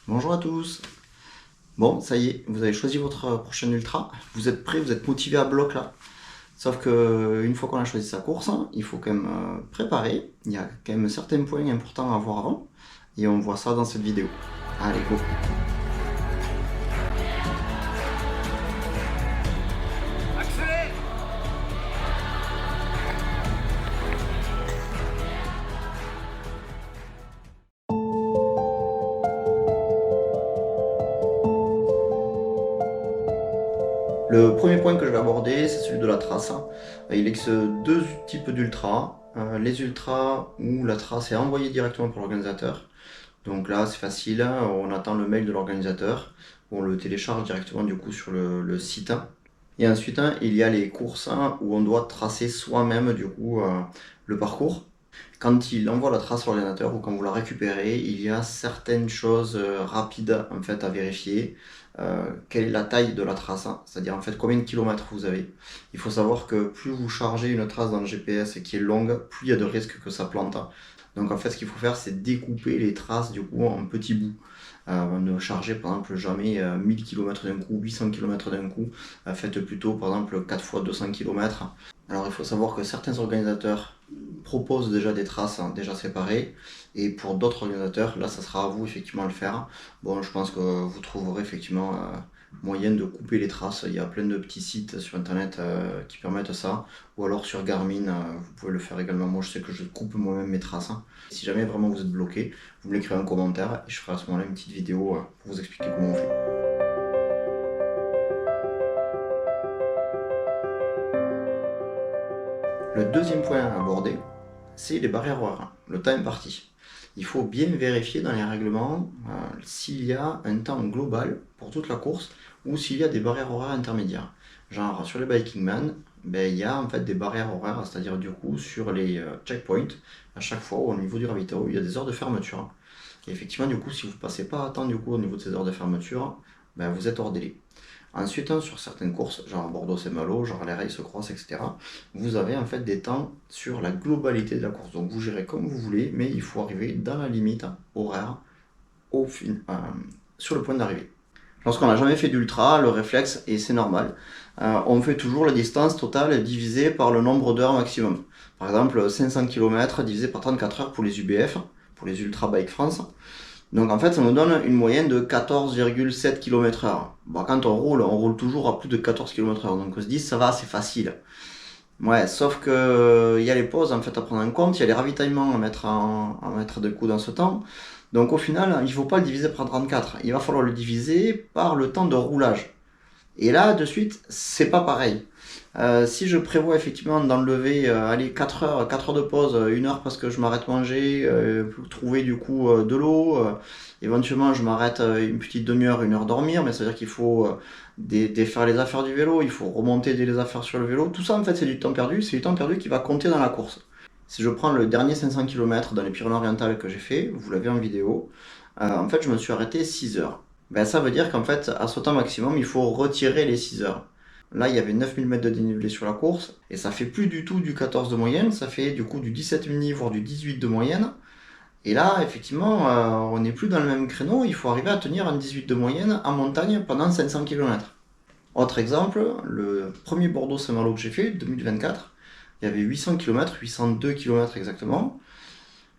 Bonjour à tous. Bon, ça y est, vous avez choisi votre prochain ultra. Vous êtes prêts, vous êtes motivé à bloc là. Sauf que une fois qu'on a choisi sa course, il faut quand même préparer. Il y a quand même certains points importants à voir avant. Et on voit ça dans cette vidéo. Allez, go. Accélère! Le premier point que je vais aborder, c'est celui de la trace. Il existe deux types d'ultras. Les ultras où la trace est envoyée directement par l'organisateur. Donc là, c'est facile, on attend le mail de l'organisateur, on le télécharge directement du coup sur le site. Et ensuite, il y a les courses où on doit tracer soi-même du coup le parcours. Quand il envoie la trace à l'ordinateur ou quand vous la récupérez, il y a certaines choses rapides en fait à vérifier. Quelle est la taille de la trace, c'est-à-dire en fait combien de kilomètres vous avez. Il faut savoir que plus vous chargez une trace dans le GPS et qui est longue, plus il y a de risques que ça plante. Donc en fait ce qu'il faut faire c'est découper les traces du coup en petits bouts. Ne chargez par exemple jamais 1000 km d'un coup, 800 km d'un coup, faites plutôt par exemple 4 fois 200 km. Alors il faut savoir que certains organisateurs proposent déjà des traces déjà séparées et pour d'autres organisateurs, là ça sera à vous effectivement de le faire. Bon, je pense que vous trouverez effectivement moyen de couper les traces. Il y a plein de petits sites sur internet qui permettent ça, ou alors sur Garmin, vous pouvez le faire également. Moi je sais que je coupe moi-même mes traces. Si jamais vraiment vous êtes bloqué, vous me l'écrivez en commentaire et je ferai à ce moment-là une petite vidéo pour vous expliquer comment on fait. Le deuxième point à aborder, c'est les barrières horaires, le temps imparti. Il faut bien vérifier dans les règlements s'il y a un temps global pour toute la course ou s'il y a des barrières horaires intermédiaires. Genre sur les Biking Man, il y a en fait des barrières horaires, c'est-à-dire du coup sur les checkpoints, à chaque fois au niveau du ravitaillement, il y a des heures de fermeture. Et effectivement, du coup, si vous ne passez pas à temps du coup au niveau de ces heures de fermeture, vous êtes hors délai. Ensuite, sur certaines courses, genre Bordeaux-Saint-Malo, genre les rails se croisent, etc., vous avez en fait des temps sur la globalité de la course. Donc vous gérez comme vous voulez, mais il faut arriver dans la limite horaire sur le point d'arrivée. Lorsqu'on n'a jamais fait d'ultra, le réflexe, et c'est normal, on fait toujours la distance totale divisée par le nombre d'heures maximum. Par exemple, 500 km divisé par 34 heures pour les UBF, pour les Ultra Bike France. Donc en fait, ça nous donne une moyenne de 14,7 km/h. Bon, quand on roule toujours à plus de 14 km/h. Donc on se dit, ça va, c'est facile. Ouais, sauf que il y a les pauses en fait à prendre en compte, il y a les ravitaillements à mettre de coup dans ce temps. Donc au final, il ne faut pas le diviser par 34. Il va falloir le diviser par le temps de roulage. Et là, de suite, c'est pas pareil. Si je prévois effectivement d'enlever 4 heures, 4 heures de pause, 1 heure parce que je m'arrête manger, pour trouver du coup de l'eau, éventuellement je m'arrête une petite demi-heure, 1 heure dormir, mais ça veut dire qu'il faut défaire les affaires du vélo, il faut remonter les affaires sur le vélo. Tout ça en fait c'est du temps perdu, c'est du temps perdu qui va compter dans la course. Si je prends le dernier 500 km dans les Pyrénées-Orientales que j'ai fait, vous l'avez en vidéo, en fait je me suis arrêté 6 heures. Ça veut dire qu'en fait à ce temps maximum il faut retirer les 6 heures. Là, il y avait 9000 mètres de dénivelé sur la course, et ça fait plus du tout du 14 de moyenne, ça fait du coup du 17,5 voire du 18 de moyenne. Et là, effectivement, on n'est plus dans le même créneau, il faut arriver à tenir un 18 de moyenne en montagne pendant 500 km. Autre exemple, le premier Bordeaux-Saint-Malo que j'ai fait, 2024, il y avait 800 km, 802 km exactement.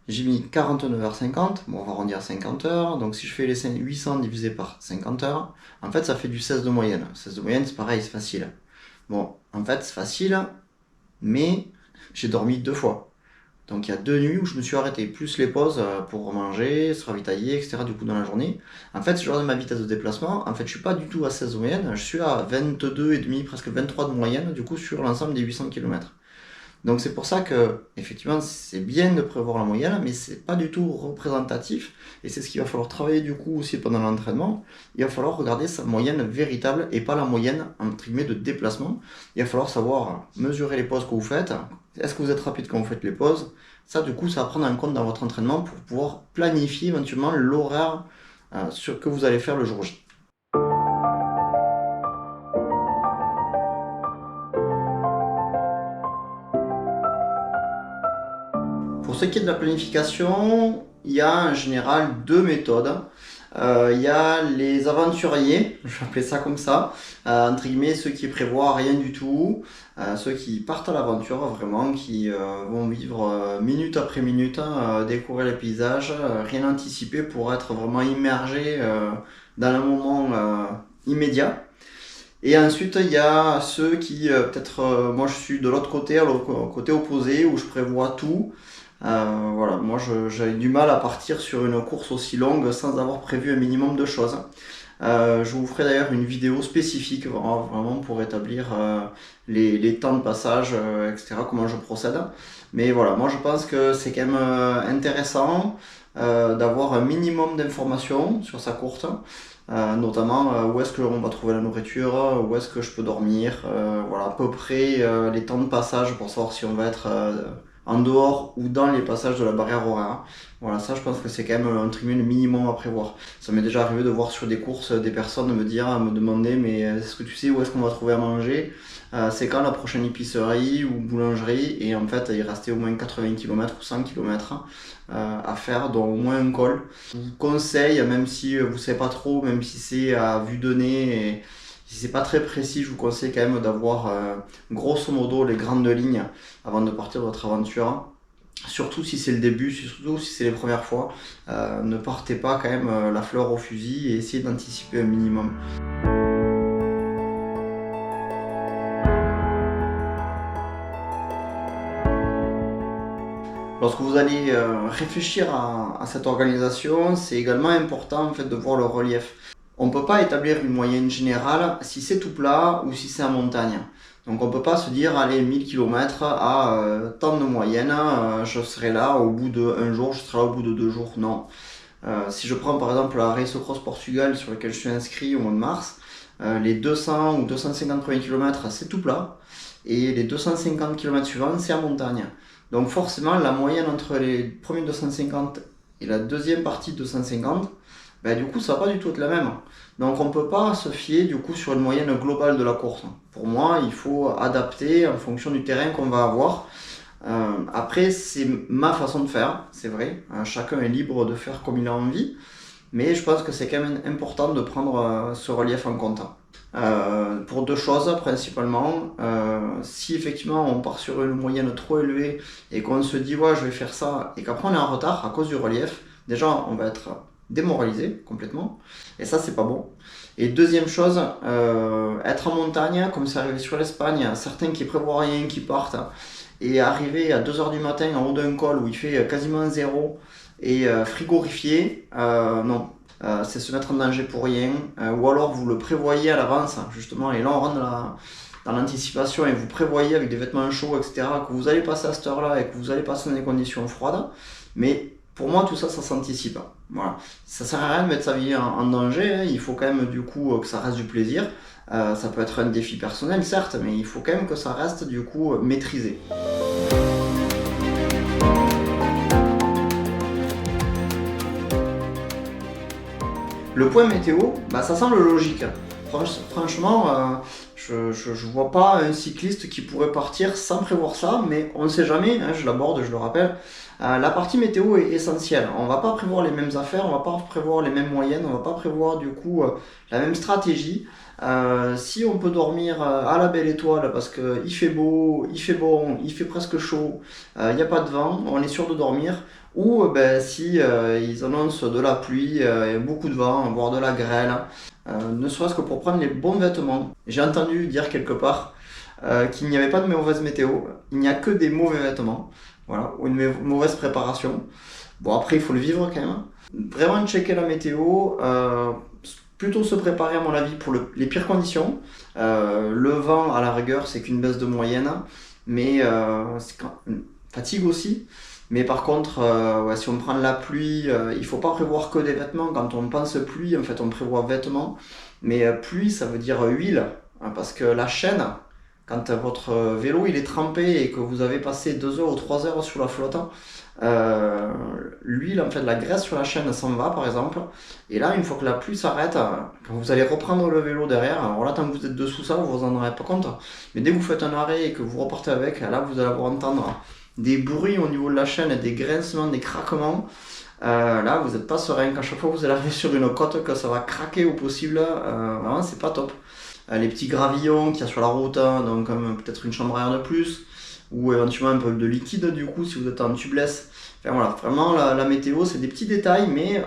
J'ai mis 49h50, bon on va arrondir à 50 heures, donc si je fais les 800 divisé par 50 heures, en fait ça fait du 16 de moyenne. 16 de moyenne c'est pareil, c'est facile. Bon, en fait c'est facile, mais j'ai dormi 2 fois. Donc il y a 2 nuits où je me suis arrêté, plus les pauses pour manger, se ravitailler, etc. du coup dans la journée. En fait, si je regarde ma vitesse de déplacement, en fait je suis pas du tout à 16 de moyenne, je suis à 22,5, presque 23 de moyenne du coup sur l'ensemble des 800 km. Donc c'est pour ça que effectivement c'est bien de prévoir la moyenne, mais c'est pas du tout représentatif, et c'est ce qu'il va falloir travailler du coup aussi pendant l'entraînement. Il va falloir regarder sa moyenne véritable et pas la moyenne entre guillemets de déplacement. Il va falloir savoir mesurer les pauses que vous faites. Est-ce que vous êtes rapide quand vous faites les pauses? Ça du coup ça va prendre en compte dans votre entraînement pour pouvoir planifier éventuellement l'horaire que vous allez faire le jour J. Pour ce qui est de la planification, il y a en général deux méthodes. Il y a les aventuriers, je vais appeler ça comme ça, entre guillemets ceux qui prévoient rien du tout, ceux qui partent à l'aventure vraiment, qui vont vivre minute après minute, découvrir les paysages, rien anticiper pour être vraiment immergé dans le moment immédiat. Et ensuite, il y a ceux qui, peut-être, moi je suis de l'autre côté, côté opposé, où je prévois tout. Voilà, moi j'ai du mal à partir sur une course aussi longue sans avoir prévu un minimum de choses. Je vous ferai d'ailleurs une vidéo spécifique vraiment pour établir les temps de passage, etc., comment je procède. Mais voilà, moi je pense que c'est quand même intéressant d'avoir un minimum d'informations sur sa course. Notamment où est-ce qu'on va trouver la nourriture, où est-ce que je peux dormir, voilà à peu près les temps de passage pour savoir si on va être en dehors ou dans les passages de la barrière horaire. Voilà, ça je pense que c'est quand même entre guillemets le minimum à prévoir. Ça m'est déjà arrivé de voir sur des courses des personnes me demander mais est-ce que tu sais où est-ce qu'on va trouver à manger, c'est quand la prochaine épicerie ou boulangerie, et en fait il restait au moins 80 km ou 100 km à faire, dont au moins un col. Je vous conseille, même si vous ne savez pas trop, même si c'est à vue de nez et si c'est pas très précis, je vous conseille quand même d'avoir grosso modo les grandes lignes avant de partir de votre aventure. Surtout si c'est le début, surtout si c'est les premières fois, ne partez pas quand même la fleur au fusil et essayez d'anticiper un minimum. Lorsque vous allez réfléchir à cette organisation, c'est également important en fait, de voir le relief. On ne peut pas établir une moyenne générale si c'est tout plat ou si c'est en montagne. Donc on ne peut pas se dire, allez, 1000 km à tant de moyenne, je serai là au bout d'un jour, je serai là au bout de 2 jours. Non. Si je prends par exemple la Race Cross Portugal sur laquelle je suis inscrit au mois de mars, les 200 ou 250 premiers km c'est tout plat, et les 250 km suivants c'est en montagne. Donc forcément la moyenne entre les premiers 250 et la deuxième partie de 250, ben, du coup ça va pas du tout être la même. Donc on ne peut pas se fier du coup sur une moyenne globale de la course. Pour moi il faut adapter en fonction du terrain qu'on va avoir. Après c'est ma façon de faire, c'est vrai, chacun est libre de faire comme il a envie, mais je pense que c'est quand même important de prendre ce relief en compte. Pour 2 choses principalement, si effectivement on part sur une moyenne trop élevée et qu'on se dit ouais je vais faire ça et qu'après on est en retard à cause du relief, déjà on va être démoralisé complètement et ça c'est pas bon. Et deuxième chose, être en montagne comme c'est arrivé sur l'Espagne, certains qui prévoient rien, qui partent et arriver à 2h du matin en haut d'un col où il fait quasiment 0 et frigorifié, non. C'est se mettre en danger pour rien, ou alors vous le prévoyez à l'avance justement, et là on rentre dans l'anticipation et vous prévoyez avec des vêtements chauds, etc., que vous allez passer à cette heure là et que vous allez passer dans des conditions froides. Mais pour moi tout ça s'anticipe. Voilà. Ça sert à rien de mettre sa vie en danger, hein. Il faut quand même du coup que ça reste du plaisir. Ça peut être un défi personnel certes, mais il faut quand même que ça reste du coup maîtrisé. Le point météo, bah, ça semble logique. Franchement, je vois pas un cycliste qui pourrait partir sans prévoir ça, mais on ne sait jamais, hein, je l'aborde, je le rappelle. La partie météo est essentielle. On va pas prévoir les mêmes affaires, on va pas prévoir les mêmes moyennes, on va pas prévoir du coup la même stratégie. Si on peut dormir à la belle étoile parce qu'il fait beau, il fait bon, il fait presque chaud, il n'y a pas de vent, on est sûr de dormir. Ou si ils annoncent de la pluie, beaucoup de vent, voire de la grêle, ne serait-ce que pour prendre les bons vêtements. J'ai entendu dire quelque part qu'il n'y avait pas de mauvaise météo, il n'y a que des mauvais vêtements, voilà, ou une mauvaise préparation. Bon après il faut le vivre quand même. Vraiment checker la météo, plutôt se préparer à mon avis pour les pires conditions. Le vent à la rigueur c'est qu'une baisse de moyenne, mais c'est fatigue aussi. Mais par contre, si on prend la pluie, il faut pas prévoir que des vêtements. Quand on pense pluie, en fait, on prévoit vêtements. Mais pluie, ça veut dire huile. Hein, parce que la chaîne, quand votre vélo il est trempé et que vous avez passé 2 heures ou 3 heures sur la flotte, l'huile, en fait, la graisse sur la chaîne s'en va, par exemple. Et là, une fois que la pluie s'arrête, quand vous allez reprendre le vélo derrière, alors là, tant que vous êtes dessous ça, vous en aurez pas compte. Mais dès que vous faites un arrêt et que vous repartez avec, là, vous allez entendre des bruits au niveau de la chaîne, des grincements, des craquements. Là, vous n'êtes pas serein. Qu'à chaque fois que vous allez arriver sur une côte, que ça va craquer au possible, vraiment, c'est pas top. Les petits gravillons qu'il y a sur la route, hein, donc peut-être une chambre à air de plus, ou éventuellement un peu de liquide du coup si vous êtes en tubeless. Enfin voilà, vraiment la météo, c'est des petits détails, mais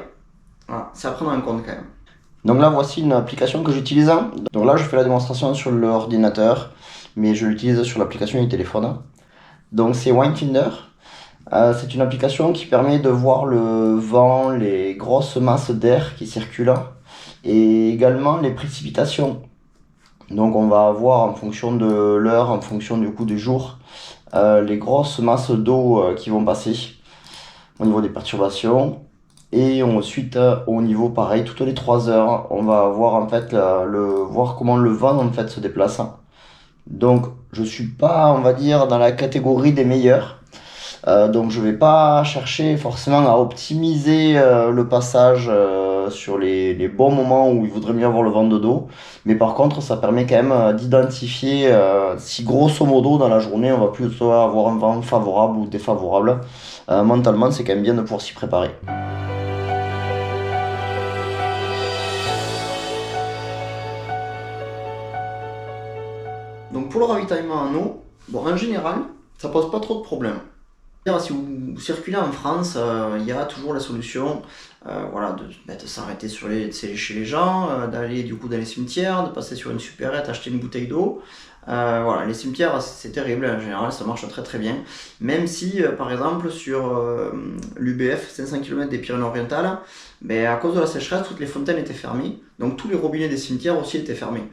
voilà, c'est à prendre en compte quand même. Donc là, voici une application que j'utilise. Donc là, je fais la démonstration sur l'ordinateur, mais je l'utilise sur l'application du téléphone. Donc c'est Winefinder. C'est une application qui permet de voir le vent, les grosses masses d'air qui circulent et également les précipitations. Donc on va avoir en fonction de l'heure, en fonction du coup du jour, les grosses masses d'eau qui vont passer au niveau des perturbations. Et ensuite au niveau pareil, toutes les 3 heures, on va voir en fait voir comment le vent en fait se déplace. Donc je suis pas, on va dire, dans la catégorie des meilleurs. Donc je vais pas chercher forcément à optimiser le passage sur les bons moments où il vaudrait mieux avoir le vent de dos. Mais par contre, ça permet quand même d'identifier si grosso modo dans la journée on va plutôt avoir un vent favorable ou défavorable. Mentalement, c'est quand même bien de pouvoir s'y préparer. Donc pour le ravitaillement en eau, bon, en général, ça pose pas trop de problèmes. Si vous circulez en France, il y a toujours la solution voilà, de s'arrêter chez les gens, d'aller du coup dans les cimetières, de passer sur une supérette, acheter une bouteille d'eau. Voilà, les cimetières c'est terrible, en général ça marche très très bien. Même si par exemple sur l'UBF, 500 km des Pyrénées-Orientales, à cause de la sécheresse, toutes les fontaines étaient fermées, donc tous les robinets des cimetières aussi étaient fermés.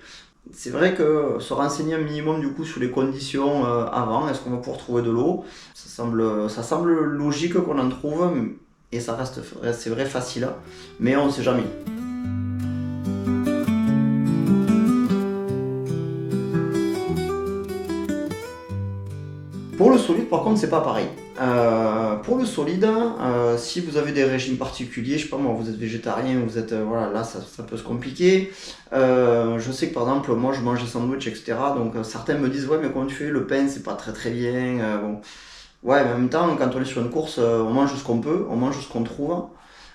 C'est vrai que se renseigner un minimum du coup sur les conditions avant, est-ce qu'on va pouvoir trouver de l'eau, ça semble logique qu'on en trouve et ça reste, c'est vrai, facile, mais on ne sait jamais. Pour le solide, par contre, c'est pas pareil. Pour le solide, si vous avez des régimes particuliers, je sais pas moi, vous êtes végétarien, vous êtes voilà, là ça peut se compliquer. Je sais que par exemple, moi je mange des sandwichs, etc. Donc certains me disent ouais, mais comment tu fais, le pain c'est pas très très bien. Bon, ouais, mais en même temps, quand on est sur une course, on mange ce qu'on peut, on mange ce qu'on trouve.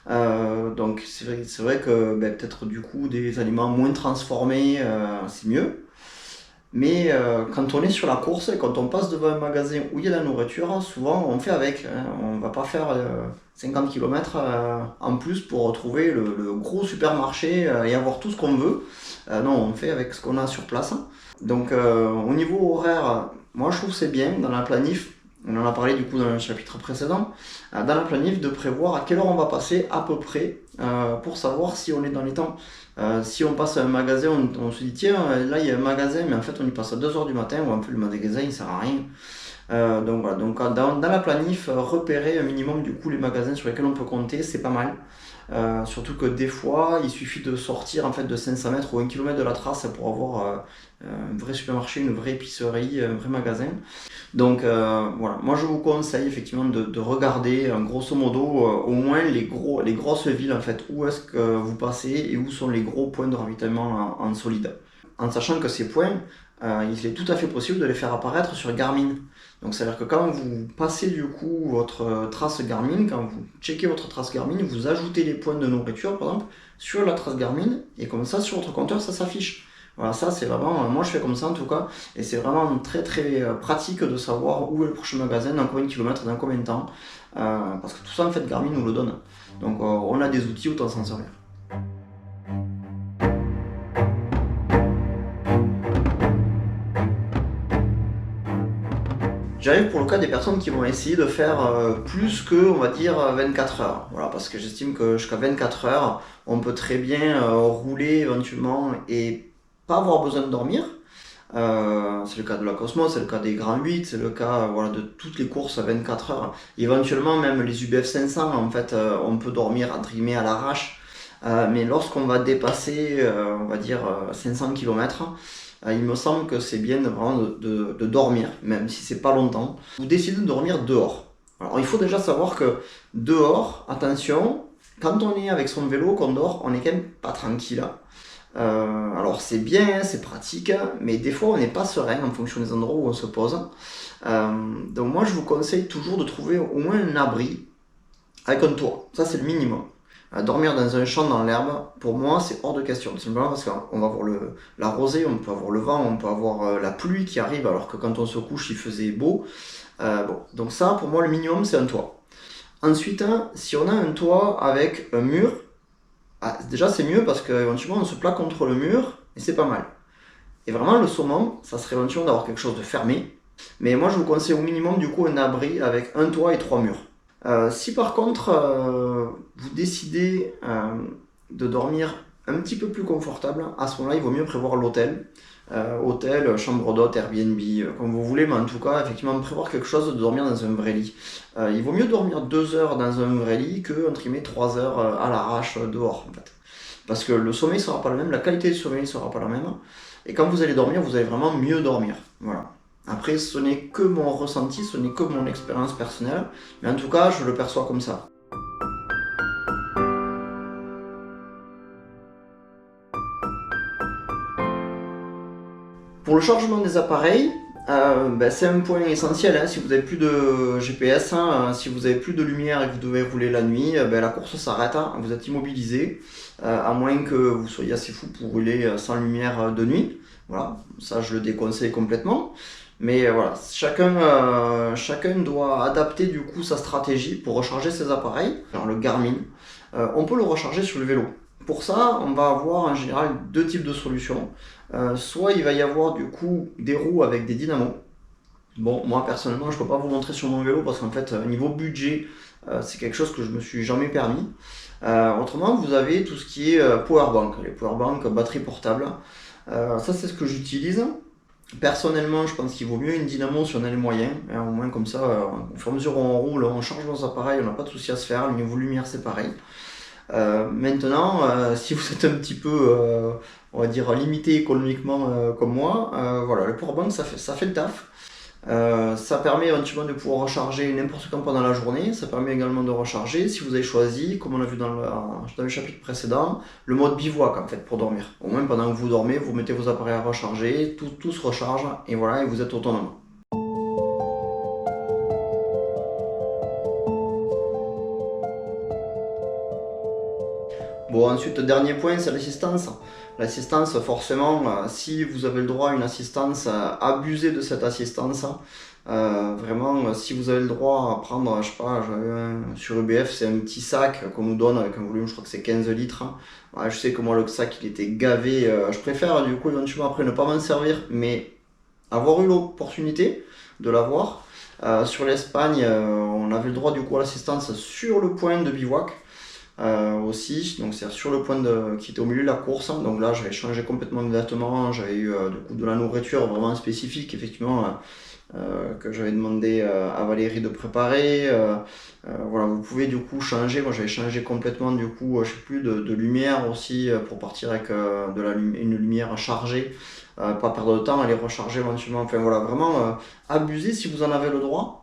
Donc c'est vrai que peut-être du coup des aliments moins transformés, c'est mieux. Mais quand on est sur la course et quand on passe devant un magasin où il y a la nourriture, souvent on fait avec. Hein. On ne va pas faire 50 km en plus pour retrouver le gros supermarché et avoir tout ce qu'on veut. Non, on fait avec ce qu'on a sur place. Donc au niveau horaire, moi je trouve que c'est bien dans la planif. On en a parlé du coup dans le chapitre précédent. Dans la planif, de prévoir à quelle heure on va passer à peu près pour savoir si on est dans les temps. Si on passe à un magasin, on se dit tiens, là il y a un magasin, mais en fait on y passe à 2h du matin, ou un peu le magasin il sert à rien. Donc voilà, donc dans la planif, repérer un minimum du coup les magasins sur lesquels on peut compter, c'est pas mal. Surtout que des fois, il suffit de sortir en fait de 500 mètres ou 1 km de la trace pour avoir un vrai supermarché, une vraie épicerie, un vrai magasin. Donc voilà, moi je vous conseille effectivement de regarder grosso modo au moins les grosses villes en fait, où est-ce que vous passez et où sont les gros points de ravitaillement en solide. En sachant que ces points, il est tout à fait possible de les faire apparaître sur Garmin. Donc c'est-à-dire que quand vous passez du coup votre trace Garmin, quand vous checkez votre trace Garmin, vous ajoutez les points de nourriture par exemple sur la trace Garmin et comme ça sur votre compteur ça s'affiche. Voilà, ça c'est vraiment, moi je fais comme ça en tout cas, et c'est vraiment très très pratique de savoir où est le prochain magasin, dans combien de kilomètres, dans combien de temps, parce que tout ça en fait Garmin nous le donne. Donc on a des outils, autant s'en servir. J'arrive pour le cas des personnes qui vont essayer de faire plus que, on va dire, 24 heures. Voilà, parce que j'estime que jusqu'à 24 heures, on peut très bien rouler éventuellement et pas avoir besoin de dormir. C'est le cas de la Cosmos, c'est le cas des Grands 8, c'est le cas voilà, de toutes les courses à 24 heures. Éventuellement, même les UBF 500, en fait, on peut dormir entre guillemets à l'arrache. Mais lorsqu'on va dépasser, on va dire, 500 km, il me semble que c'est bien vraiment de dormir, même si c'est pas longtemps. Vous décidez de dormir dehors. Alors il faut déjà savoir que dehors, attention, quand on est avec son vélo, qu'on dort, on est quand même pas tranquille. Alors c'est bien, c'est pratique, mais des fois on n'est pas serein en fonction des endroits où on se pose. Donc moi je vous conseille toujours de trouver au moins un abri. avec un toit. Ça, c'est le minimum. Dormir dans un champ dans l'herbe, pour moi, c'est hors de question. Simplement parce qu'on va avoir la rosée, on peut avoir le vent, on peut avoir la pluie qui arrive, alors que quand on se couche, il faisait beau. Bon. Donc ça, pour moi, le minimum, c'est un toit. Ensuite, si on a un toit avec un mur, déjà c'est mieux parce qu'éventuellement on se plaque contre le mur et c'est pas mal. Et vraiment le summum, ça serait éventuellement d'avoir quelque chose de fermé. Mais moi je vous conseille au minimum du coup un abri avec un toit et 3 murs. Si par contre vous décidez de dormir un petit peu plus confortable, à ce moment-là il vaut mieux prévoir l'hôtel. Hôtel, chambre d'hôte, Airbnb, comme vous voulez, mais en tout cas, effectivement, prévoir quelque chose de dormir dans un vrai lit. Il vaut mieux dormir 2 heures dans un vrai lit que, entre guillemets, 3 heures à l'arrache dehors, en fait. Parce que le sommeil sera pas le même, la qualité du sommeil sera pas la même, et quand vous allez dormir, vous allez vraiment mieux dormir. Voilà. Après, ce n'est que mon ressenti, ce n'est que mon expérience personnelle, mais en tout cas, je le perçois comme ça. Pour le chargement des appareils, c'est un point essentiel. Si vous n'avez plus de GPS, si vous n'avez plus de lumière et que vous devez rouler la nuit, la course s'arrête, vous êtes immobilisé, à moins que vous soyez assez fou pour rouler sans lumière de nuit. Voilà, ça je le déconseille complètement. Mais voilà, chacun doit adapter du coup sa stratégie pour recharger ses appareils. Alors le Garmin, on peut le recharger sur le vélo. Pour ça, on va avoir en général 2 types de solutions. Soit il va y avoir du coup des roues avec des dynamos. Bon, moi personnellement, je ne peux pas vous montrer sur mon vélo parce qu'en fait, niveau budget, c'est quelque chose que je me suis jamais permis. Autrement, vous avez tout ce qui est powerbank, les powerbanks, batterie portable. Ça, c'est ce que j'utilise. Personnellement, je pense qu'il vaut mieux une dynamo si on a les moyens. Au moins, comme ça, au fur et à mesure où on roule, on charge nos appareils, on n'a pas de souci à se faire. Le niveau lumière, c'est pareil. Maintenant, si vous êtes un petit peu, on va dire, limité économiquement comme moi, voilà, le powerbank ça fait le taf. Ça permet éventuellement de pouvoir recharger n'importe quand pendant la journée. Ça permet également de recharger, si vous avez choisi, comme on l'a vu dans le chapitre précédent, le mode bivouac en fait pour dormir. Au moins pendant que vous dormez, vous mettez vos appareils à recharger, tout se recharge et voilà, et vous êtes autonome. Bon, ensuite, dernier point, c'est l'assistance. L'assistance, forcément, si vous avez le droit à une assistance, abusez de cette assistance. Vraiment, si vous avez le droit à prendre, je sais pas, sur UBF, c'est un petit sac qu'on nous donne avec un volume, je crois que c'est 15 litres. Ouais, je sais que moi, le sac, il était gavé. Je préfère, du coup, éventuellement, après, ne pas m'en servir, mais avoir eu l'opportunité de l'avoir. Sur l'Espagne, on avait le droit, du coup, à l'assistance sur le point de bivouac. Aussi, donc c'est sur le point qui était au milieu de la course, donc là j'avais changé complètement de vêtements, j'avais eu du coup de la nourriture vraiment spécifique effectivement que j'avais demandé à Valérie de préparer. Voilà, vous pouvez du coup changer, moi j'avais changé complètement du coup, je sais plus, de lumière aussi pour partir avec une lumière chargée, pas perdre de temps, aller recharger éventuellement, enfin voilà, vraiment abuser si vous en avez le droit.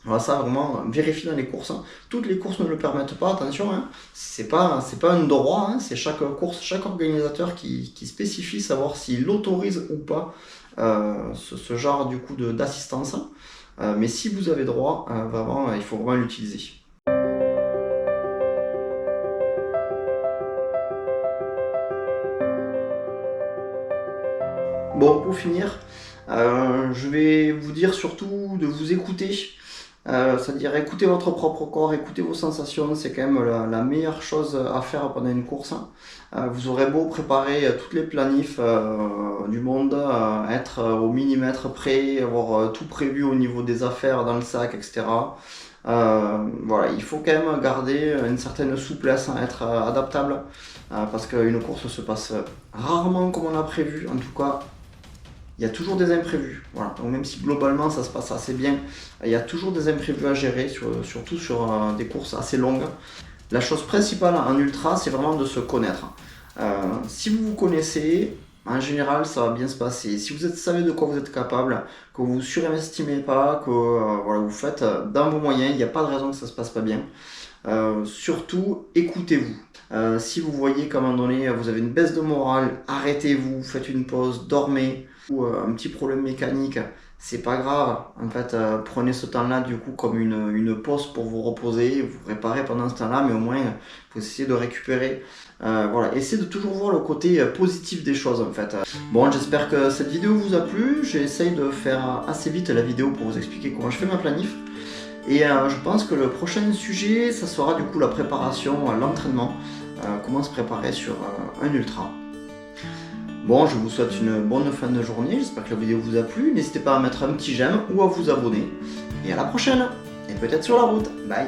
Voilà, ça vraiment, vérifier dans les courses. Toutes les courses ne le permettent pas, attention, c'est pas un droit, c'est chaque course, chaque organisateur qui spécifie savoir s'il autorise ou pas ce genre du coup d'assistance. Mais si vous avez droit, vraiment, il faut vraiment l'utiliser. Bon, pour finir, je vais vous dire surtout de vous écouter. C'est-à-dire écouter votre propre corps, écouter vos sensations, c'est quand même la meilleure chose à faire pendant une course. Vous aurez beau préparer toutes les planifs du monde, être au millimètre près, avoir tout prévu au niveau des affaires dans le sac, etc. Voilà, il faut quand même garder une certaine souplesse, être adaptable, parce qu'une course se passe rarement comme on l'a prévu, en tout cas. Il y a toujours des imprévus. Voilà. Donc même si globalement ça se passe assez bien, il y a toujours des imprévus à gérer, surtout sur des courses assez longues. La chose principale en ultra, c'est vraiment de se connaître. Si vous vous connaissez, en général, ça va bien se passer. Si vous savez de quoi vous êtes capable, que vous ne surestimez pas, que voilà, vous faites dans vos moyens, il n'y a pas de raison que ça ne se passe pas bien. Surtout, écoutez-vous. Si vous voyez qu'à un moment donné, vous avez une baisse de morale, arrêtez-vous, faites une pause, dormez, ou un petit problème mécanique, c'est pas grave. En fait, prenez ce temps-là du coup comme une pause pour vous reposer, vous réparer pendant ce temps-là, mais au moins vous essayez de récupérer. Voilà, essayez de toujours voir le côté positif des choses en fait. Bon, j'espère que cette vidéo vous a plu. J'essaye de faire assez vite la vidéo pour vous expliquer comment je fais ma planif. Et je pense que le prochain sujet, ça sera du coup la préparation, l'entraînement, comment se préparer sur un ultra. Bon, je vous souhaite une bonne fin de journée, j'espère que la vidéo vous a plu. N'hésitez pas à mettre un petit j'aime ou à vous abonner. Et à la prochaine, et peut-être sur la route. Bye.